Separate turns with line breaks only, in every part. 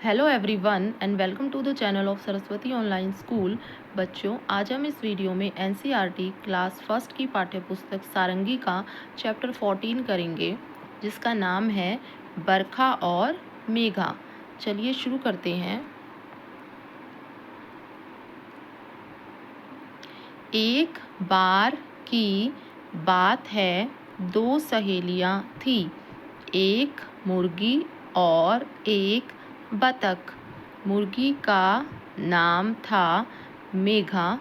Hello everyone and welcome to the channel of Saraswati online school. बच्चों, आज हम इस वीडियो में एनसीईआरटी क्लास फर्स्ट की पाठ्यपुस्तक सारंगी का चैप्टर 14 करेंगे, जिसका नाम है बरखा और मेघा। चलिए शुरू करते हैं। एक बार की बात है, दो सहेलियां थी, एक मुर्गी और एक बतख। मुर्गी का नाम था मेघा,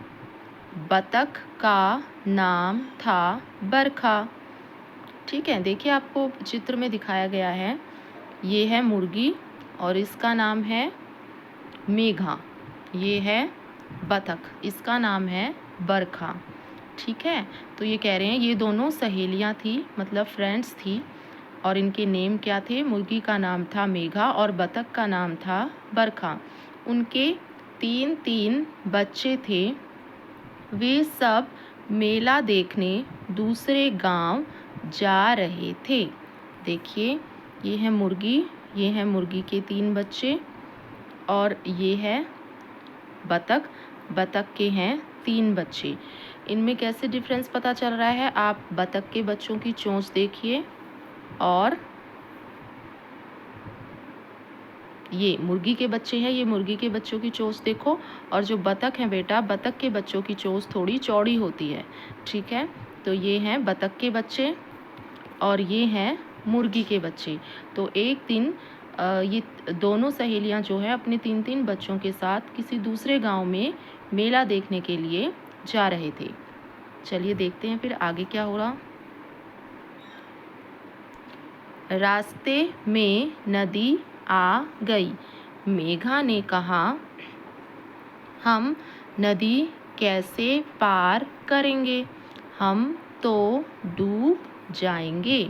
बतख का नाम था बरखा। ठीक है, देखिए आपको चित्र में दिखाया गया है, ये है मुर्गी और इसका नाम है मेघा। ये है बतख, इसका नाम है बरखा। ठीक है, तो ये कह रहे हैं ये दोनों सहेलियां थी, मतलब फ्रेंड्स थी, और इनके नेम क्या थे? मुर्गी का नाम था मेघा और बतख का नाम था बरखा। उनके तीन तीन बच्चे थे। वे सब मेला देखने दूसरे गांव जा रहे थे। देखिए, ये है मुर्गी, ये है मुर्गी के तीन बच्चे, और ये है बतख, बतख के हैं तीन बच्चे। इनमें कैसे डिफरेंस पता चल रहा है? आप बतख के बच्चों की चोंच देखिए, और ये मुर्गी के बच्चे हैं, ये मुर्गी के बच्चों की चोंच देखो, और जो बतख है बेटा, बतख के बच्चों की चोंच थोड़ी चौड़ी होती है। ठीक है, तो ये हैं बतख के बच्चे और ये हैं मुर्गी के बच्चे। तो एक दिन ये दोनों सहेलियां जो है अपने तीन तीन बच्चों के साथ किसी दूसरे गांव में मेला देखने के लिए जा रहे थे। चलिए देखते हैं फिर आगे क्या हो रहा। रास्ते में नदी आ गई। मेघा ने कहा, हम नदी कैसे पार करेंगे? हम तो डूब जाएंगे।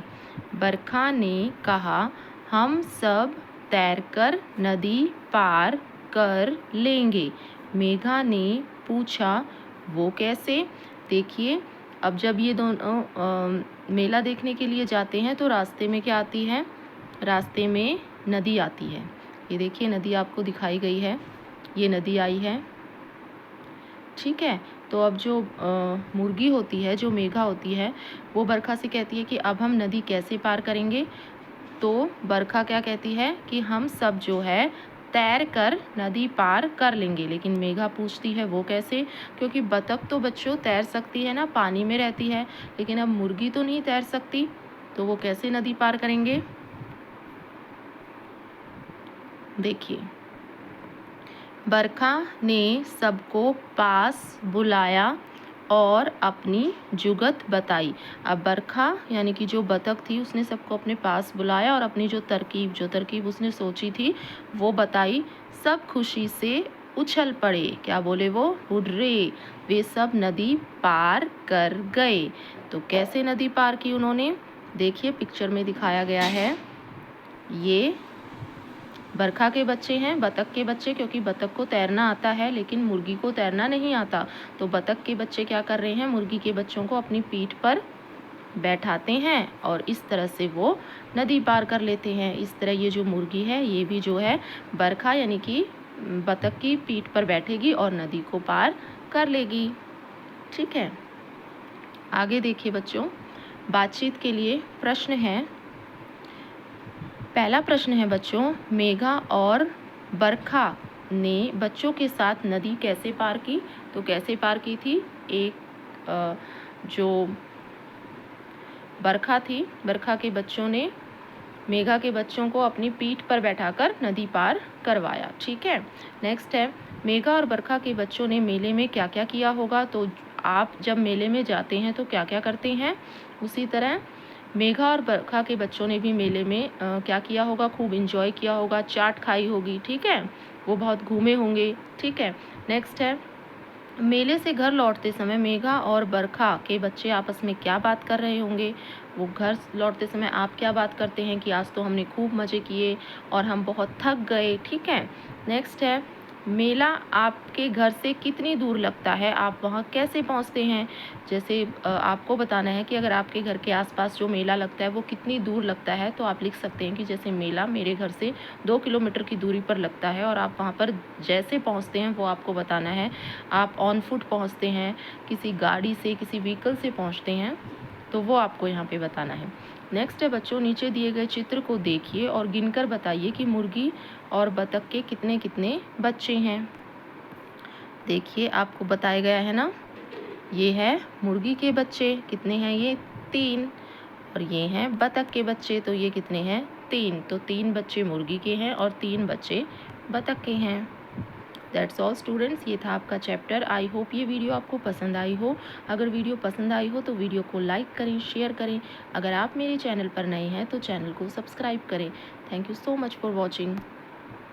बरखा ने कहा, हम सब तैरकर नदी पार कर लेंगे। मेघा ने पूछा, वो कैसे? देखिए, अब जब ये दोनों मेला देखने के लिए जाते हैं तो रास्ते में क्या आती है? रास्ते में नदी आती है। ये देखिए नदी आपको दिखाई गई है, ये नदी आई है। ठीक है, तो अब जो मुर्गी होती है, जो मेघा होती है, वो बरखा से कहती है कि अब हम नदी कैसे पार करेंगे? तो बरखा क्या कहती है कि हम सब जो है तैर कर नदी पार कर लेंगे। लेकिन मेघा पूछती है वो कैसे? क्योंकि बतख तो बच्चों तैर सकती है ना, पानी में रहती है, लेकिन अब मुर्गी तो नहीं तैर सकती, तो वो कैसे नदी पार करेंगे? देखिए, बरखा ने सबको पास बुलाया और अपनी जुगत बताई। अब बरखा यानी कि जो बतख थी, उसने सबको अपने पास बुलाया और अपनी जो तरकीब उसने सोची थी वो बताई। सब खुशी से उछल पड़े। क्या बोले वो? हुर्रे! वे सब नदी पार कर गए। तो कैसे नदी पार की उन्होंने? देखिए पिक्चर में दिखाया गया है, ये बरखा के बच्चे हैं, बतख के बच्चे, क्योंकि बतख को तैरना आता है लेकिन मुर्गी को तैरना नहीं आता। तो बतख के बच्चे क्या कर रहे हैं? मुर्गी के बच्चों को अपनी पीठ पर बैठाते हैं और इस तरह से वो नदी पार कर लेते हैं। इस तरह ये जो मुर्गी है, ये भी जो है बरखा यानी कि बतख की पीठ पर बैठेगी और नदी को पार कर लेगी। ठीक है, आगे देखिए बच्चों, बातचीत के लिए प्रश्न है। पहला प्रश्न है बच्चों, मेघा और बरखा ने बच्चों के साथ नदी कैसे पार की? तो कैसे पार की थी? जो बरखा थी, बरखा के बच्चों ने मेघा के बच्चों को अपनी पीठ पर बैठाकर नदी पार करवाया। ठीक है, नेक्स्ट है, मेघा और बरखा के बच्चों ने मेले में क्या क्या किया होगा? तो आप जब मेले में जाते हैं तो क्या क्या करते हैं? उसी तरह मेघा और बरखा के बच्चों ने भी मेले में क्या किया होगा? खूब इंजॉय किया होगा, चाट खाई होगी। ठीक है, वो बहुत घूमे होंगे। ठीक है, नेक्स्ट है, मेले से घर लौटते समय मेघा और बरखा के बच्चे आपस में क्या बात कर रहे होंगे? वो घर लौटते समय आप क्या बात करते हैं कि आज तो हमने खूब मज़े किए और हम बहुत थक गए। ठीक है, नेक्स्ट है, मेला आपके घर से कितनी दूर लगता है, आप वहाँ कैसे पहुँचते हैं। जैसे आपको बताना है कि अगर आपके घर के आसपास जो मेला लगता है वो कितनी दूर लगता है, तो आप लिख सकते हैं कि जैसे मेला मेरे घर से 2 किलोमीटर की दूरी पर लगता है, और आप वहाँ पर जैसे पहुँचते हैं वो आपको बताना है। आप ऑन फुट पहुँचते हैं, किसी गाड़ी से, किसी व्हीकल से पहुँचते हैं, तो वो आपको यहाँ पे बताना है। नेक्स्ट है बच्चों, नीचे दिए गए चित्र को देखिए और गिनकर बताइए कि मुर्गी और बतख के कितने कितने बच्चे हैं। देखिए आपको बताया गया है ना, ये है मुर्गी के बच्चे, कितने हैं ये 3, और ये हैं बतख के बच्चे, तो ये कितने हैं 3। तो 3 बच्चे मुर्गी के हैं और 3 बच्चे बतख के हैं। दैट्स ऑल स्टूडेंट्स, ये था आपका चैप्टर। आई होप ये वीडियो आपको पसंद आई हो। अगर वीडियो पसंद आई हो तो वीडियो को लाइक करें, शेयर करें। अगर आप मेरे चैनल पर नए हैं तो चैनल को सब्सक्राइब करें। Thank you so much for watching.